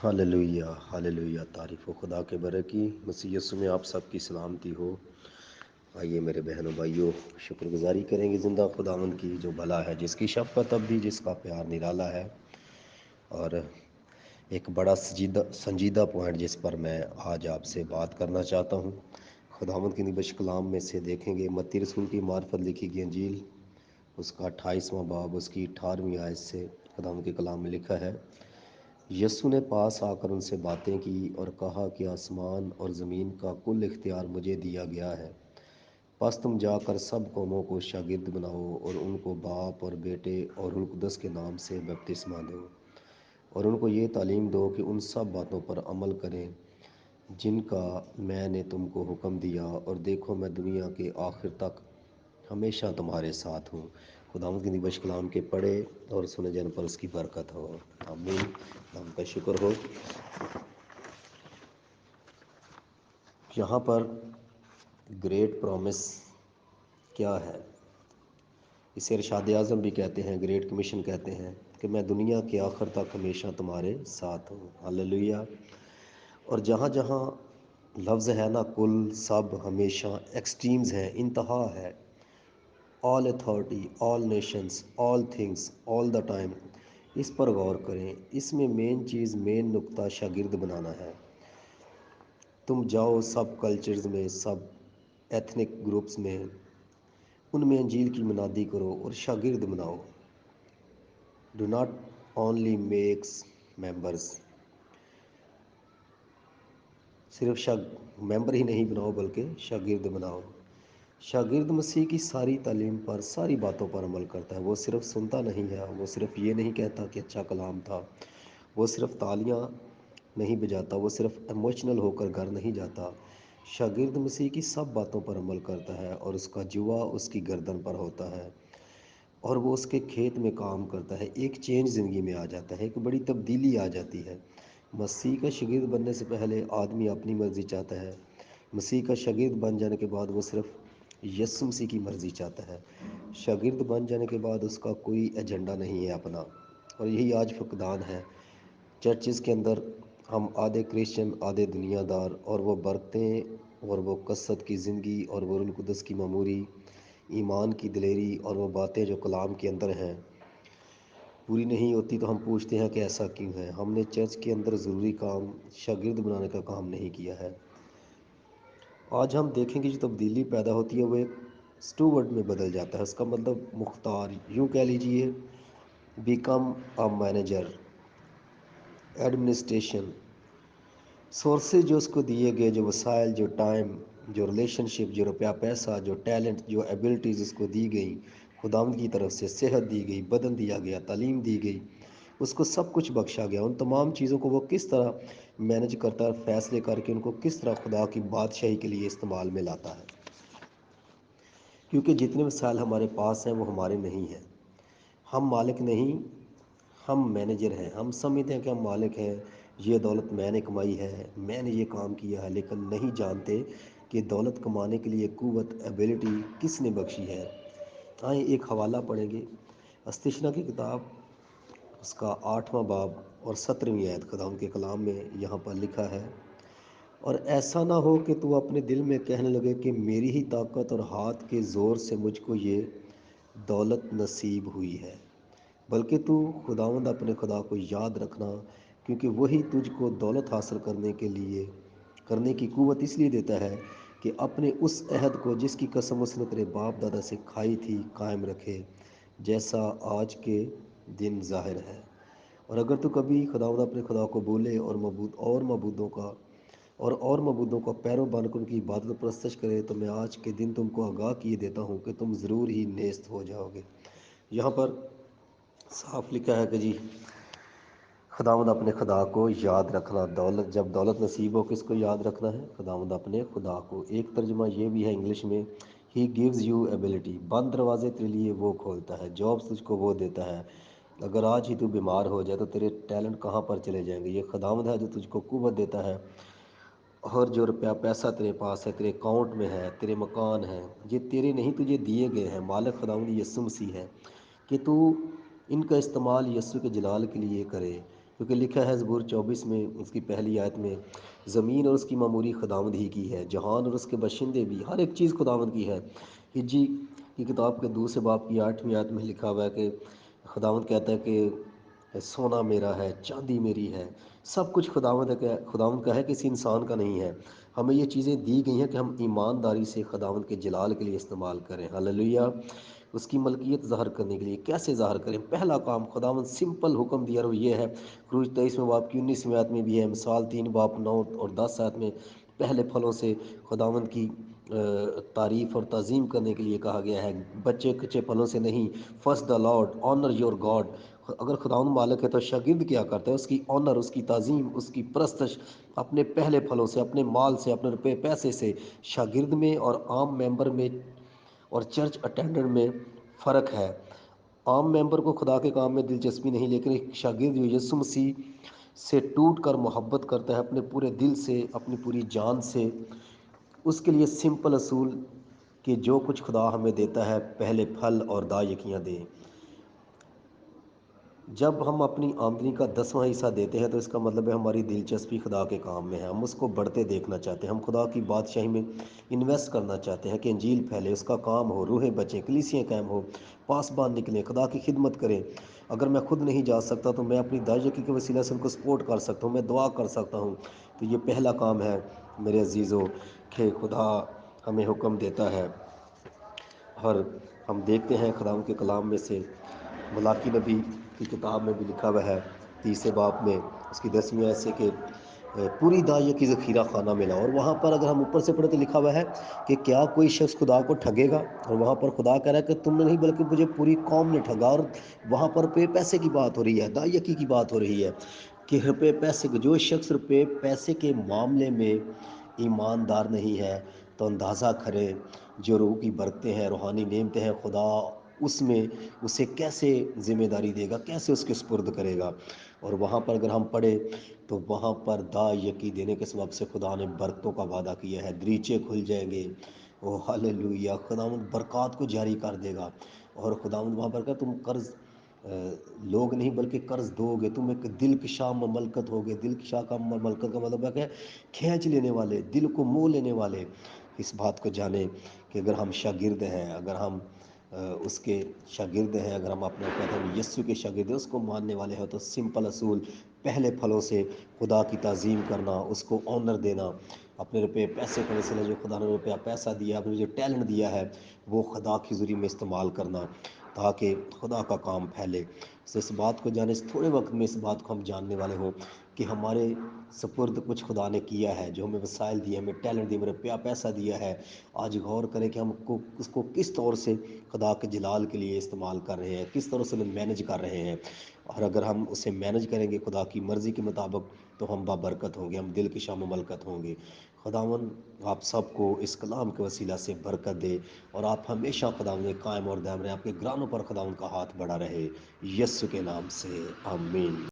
Hallelujah hallelujah, تعریف و خدا کے برکی مسیح یسوع میں آپ سب کی سلامتی ہو۔ آئیے میرے بہنوں بھائیوں، شکر گزاری کریں گے زندہ خداوند کی جو بھلا ہے، جس کی شفقت اب بھی، جس کا پیار نرالا ہے۔ اور ایک بڑا سنجیدہ پوائنٹ جس پر میں آج آپ سے بات کرنا چاہتا ہوں، خداوند کی نبش کلام میں سے دیکھیں گے متی رسول کی معرفت لکھی گئی انجیل، اس کا 28واں باب، اس کی 18ویں آیت سے خداوند کے کلام میں لکھا ہے: یسوع نے پاس آ کر ان سے باتیں کی اور کہا کہ آسمان اور زمین کا کل اختیار مجھے دیا گیا ہے، پس تم جا کر سب قوموں کو شاگرد بناؤ اور ان کو باپ اور بیٹے اور روح القدس کے نام سے بپتسمہ دو، اور ان کو یہ تعلیم دو کہ ان سب باتوں پر عمل کریں جن کا میں نے تم کو حکم دیا، اور دیکھو میں دنیا کے آخر تک ہمیشہ تمہارے ساتھ ہوں۔ خداوند کی نبش کلام کے پڑھے اور سنے جانے پر اس کی برکت ہو، آمین۔ خداوند کا شکر ہو۔ یہاں پر گریٹ پرومس کیا ہے؟ اسے ارشاد اعظم بھی کہتے ہیں، گریٹ کمیشن کہتے ہیں کہ میں دنیا کے آخر تک ہمیشہ تمہارے ساتھ ہوں، ہاللویہ۔ اور جہاں جہاں لفظ ہے نا، کل، سب، ہمیشہ، ایکسٹریمز ہیں، انتہا ہے، all authority, all nations, all things, all the time, اس پر غور کریں۔ اس میں مین چیز، مین نقطہ شاگرد بنانا ہے۔ تم جاؤ سب کلچرز میں، سب ایتھنک گروپس میں، ان میں انجیل کی منادی کرو اور شاگرد بناؤ۔ Do not only makes members, صرف ممبر ہی نہیں بناؤ بلکہ شاگرد بناؤ۔ شاگرد مسیح کی ساری تعلیم پر، ساری باتوں پر عمل کرتا ہے۔ وہ صرف سنتا نہیں ہے، وہ صرف یہ نہیں کہتا کہ اچھا کلام تھا، وہ صرف تالیاں نہیں بجاتا، وہ صرف ایموشنل ہو کر گھر نہیں جاتا۔ شاگرد مسیح کی سب باتوں پر عمل کرتا ہے، اور اس کا جوا اس کی گردن پر ہوتا ہے، اور وہ اس کے کھیت میں کام کرتا ہے۔ ایک چینج زندگی میں آ جاتا ہے، ایک بڑی تبدیلی آ جاتی ہے۔ مسیح کا شاگرد بننے سے پہلے آدمی اپنی مرضی چاہتا ہے، مسیح کا شاگرد بن جانے کے بعد وہ صرف یسوع مسیح کی مرضی چاہتا ہے۔ شاگرد بن جانے کے بعد اس کا کوئی ایجنڈا نہیں ہے اپنا، اور یہی آج فقدان ہے چرچز کے اندر۔ ہم آدھے کرسچن، آدھے دنیا دار، اور وہ برتیں اور وہ کثرت کی زندگی اور وہ روح القدس کی معموری، ایمان کی دلیری اور وہ باتیں جو کلام کے اندر ہیں پوری نہیں ہوتی، تو ہم پوچھتے ہیں کہ ایسا کیوں ہے؟ ہم نے چرچ کے اندر ضروری کام شاگرد بنانے کا کام نہیں کیا ہے۔ آج ہم دیکھیں کہ جو تبدیلی پیدا ہوتی ہے وہ ایک اسٹوورڈ میں بدل جاتا ہے۔ اس کا مطلب مختار، یوں کہہ لیجئے become a manager, administration, sources جو اس کو دیے گئے، جو وسائل، جو ٹائم، جو ریلیشن شپ، جو روپیہ پیسہ، جو ٹیلنٹ، جو ایبلٹیز اس کو دی گئی خداوند کی طرف سے، صحت دی گئی، بدن دیا گیا، تعلیم دی گئی، اس کو سب کچھ بخشا گیا۔ ان تمام چیزوں کو وہ کس طرح مینج کرتا ہے، فیصلے کر کے ان کو کس طرح خدا کی بادشاہی کے لیے استعمال میں لاتا ہے۔ کیونکہ جتنے وسائل ہمارے پاس ہیں وہ ہمارے نہیں ہیں، ہم مالک نہیں، ہم مینیجر ہیں۔ ہم سمجھتے ہیں کہ ہم مالک ہیں، یہ دولت میں نے کمائی ہے، میں نے یہ کام کیا ہے، لیکن نہیں جانتے کہ دولت کمانے کے لیے قوت، ایبلٹی کس نے بخشی ہے۔ آئیں ایک حوالہ پڑھیں گے، استثنا کی کتاب، اس کا 8واں باب اور 17ویں آیت، خداوند کے کلام میں یہاں پر لکھا ہے: اور ایسا نہ ہو کہ تو اپنے دل میں کہنے لگے کہ میری ہی طاقت اور ہاتھ کے زور سے مجھ کو یہ دولت نصیب ہوئی ہے، بلکہ تو خداوند اپنے خدا کو یاد رکھنا، کیونکہ وہی تجھ کو دولت حاصل کرنے کی قوت اس لیے دیتا ہے کہ اپنے اس عہد کو جس کی قسم اس نے تیرے باپ دادا سے کھائی تھی قائم رکھے، جیسا آج کے دن ظاہر ہے۔ اور اگر تو کبھی خداوند اپنے خدا کو بولے اور معبودوں کا پیرو بن کر ان کی عبادت و پرستش کرے، تو میں آج کے دن تم کو آگاہ کیے دیتا ہوں کہ تم ضرور ہی نیست ہو جاؤ گے۔ یہاں پر صاف لکھا ہے کہ جی خداوند اپنے خدا کو یاد رکھنا، جب دولت نصیب ہو کس کو یاد رکھنا ہے؟ خداوند اپنے خدا کو۔ ایک ترجمہ یہ بھی ہے انگلش میں: ہی گیوز یو ایبلٹی، بند دروازے تیرے لیے وہ کھولتا ہے، جابس تجھ کو وہ دیتا ہے۔ اگر آج ہی تو بیمار ہو جائے تو تیرے ٹیلنٹ کہاں پر چلے جائیں گے؟ یہ خداوند ہے جو تجھ کو قوت دیتا ہے، اور جو روپیہ پیسہ تیرے پاس ہے، تیرے اکاؤنٹ میں ہے، تیرے مکان ہیں، یہ تیرے نہیں، تجھے دیے گئے ہیں۔ مالک خداوند یسوع مسیح ہے کہ تو ان کا استعمال یسوع کے جلال کے لیے کرے۔ کیونکہ لکھا ہے زبور 24 میں اس کی پہلی آیت میں، زمین اور اس کی معموری خداوند ہی کی ہے، جہان اور اس کے باشندے بھی، ہر ایک چیز خداوند کی ہے۔ ہجی کی کتاب کے دوسرے باب کی 8ویں آیت میں لکھا ہوا ہے کہ خداوند کہتا ہے کہ سونا میرا ہے، چاندی میری ہے، سب کچھ خداوند کا ہے، کسی انسان کا نہیں ہے۔ ہمیں یہ چیزیں دی گئی ہیں کہ ہم ایمانداری سے خداوند کے جلال کے لیے استعمال کریں۔ ہلیلویہ۔ اس کی ملکیت ظاہر کرنے کے لیے کیسے ظاہر کریں؟ پہلا کام خداوند سمپل حکم دیا، اور وہ یہ ہے، خروج 23 باب کی 19ویں آیت میں بھی ہے، مثال 3 باب 9 اور 10 آیت میں، پہلے پھلوں سے خداوند کی تعریف اور تعظیم کرنے کے لیے کہا گیا ہے، بچے کچے پھلوں سے نہیں۔ First the lord owner your God. اگر خداوند مالک ہے تو شاگرد کیا کرتا ہے؟ اس کی آنر، اس کی تعظیم، اس کی پرستش اپنے پہلے پھلوں سے، اپنے مال سے، اپنے روپے پیسے سے۔ شاگرد میں اور عام ممبر میں اور چرچ اٹینڈنٹ میں فرق ہے۔ عام ممبر کو خدا کے کام میں دلچسپی نہیں، لیکن ایک شاگرد جو یسوع مسیح سے ٹوٹ کر محبت کرتا ہے اپنے پورے دل سے، اپنی پوری جان سے، اس کے لیے سمپل اصول کہ جو کچھ خدا ہمیں دیتا ہے پہلے پھل اور دایکیاں دیں۔ جب ہم اپنی آمدنی کا 10واں حصہ دیتے ہیں تو اس کا مطلب ہے ہماری دلچسپی خدا کے کام میں ہے، ہم اس کو بڑھتے دیکھنا چاہتے ہیں، ہم خدا کی بادشاہی میں انویسٹ کرنا چاہتے ہیں کہ انجیل پھیلے، اس کا کام ہو، روحیں بچیں، کلیسیاں قائم ہو، پاسبان نکلیں، خدا کی خدمت کریں۔ اگر میں خود نہیں جا سکتا تو میں اپنی دائیکی کے وسیلہ سے ان کو سپورٹ کر سکتا ہوں، میں دعا کر سکتا ہوں۔ تو یہ پہلا کام ہے میرے عزیزو کہ خدا ہمیں حکم دیتا ہے، اور ہم دیکھتے ہیں خداوند کے کلام میں سے، ملاکی نبی کی کتاب میں بھی لکھا ہوا ہے 30 باب میں اس کی 10ویں آیت سے کہ پوری دائیوں کی ذخیرہ خانہ ملا، اور وہاں پر اگر ہم اوپر سے پڑھے تو لکھا ہوا ہے کہ کیا کوئی شخص خدا کو ٹھگے گا؟ اور وہاں پر خدا کہہ رہا ہے کہ تم نے نہیں بلکہ مجھے پوری قوم نے ٹھگا، اور وہاں پر روپے پیسے کی بات ہو رہی ہے، دائیکی کی بات ہو رہی ہے کہ روپے پیسے، جو شخص روپے پیسے کے معاملے میں ایماندار نہیں ہے تو اندازہ کرے جو روح کی برکتیں ہیں، روحانی نعمتیں ہیں، خدا اس میں اسے کیسے ذمہ داری دے گا، کیسے اس کے سپرد کرے گا۔ اور وہاں پر اگر ہم پڑھیں تو وہاں پر دایکی دینے کے سبب سے خدا نے برکتوں کا وعدہ کیا ہے، دریچے کھل جائیں گے، او ہاللویہ، خداوند برکات کو جاری کر دے گا۔ اور خداوند وہاں پر کہا تم قرض لوگ نہیں بلکہ قرض دو گے، تم ایک دلکشا مملکت ہوگے۔ دلکشا کا مملکت کا مطلب ہے کہ کھینچ لینے والے، دل کو مو لینے والے۔ اس بات کو جانیں کہ اگر ہم شاگرد ہیں، اگر ہم اس کے شاگرد ہیں، اگر ہم اپنے کہتے ہیں یسوع کے شاگرد ہیں، اس کو ماننے والے ہیں، تو سمپل اصول پہلے پھلوں سے خدا کی تعظیم کرنا، اس کو آنر دینا، اپنے روپے پیسے کا وسیلہ جو خدا نے روپیہ پیسہ دیا، اپنے جو ٹیلنٹ دیا ہے وہ خدا کی حضوری میں استعمال کرنا تاکہ خدا کا کام پھیلے۔ اس بات کو جانے، اس تھوڑے وقت میں اس بات کو ہم جاننے والے ہوں کہ ہمارے سپرد کچھ خدا نے کیا ہے، جو ہمیں وسائل دیے، ہمیں ٹیلنٹ دیے، ہمیں روپیہ پیسہ دیا ہے۔ آج غور کریں کہ ہم اس کو کس طور سے خدا کے جلال کے لیے استعمال کر رہے ہیں، کس طرح سے مینج کر رہے ہیں۔ اور اگر ہم اسے مینج کریں گے خدا کی مرضی کے مطابق تو ہم بابرکت ہوں گے، ہم دل کی شام مملکت ہوں گے۔ خداوند آپ سب کو اس کلام کے وسیلہ سے برکت دے، اور آپ ہمیشہ خداوند میں قائم اور دائم رہیں، آپ کے گرانوں پر خداوند کا ہاتھ بڑا رہے، یسوع کے نام سے آمین۔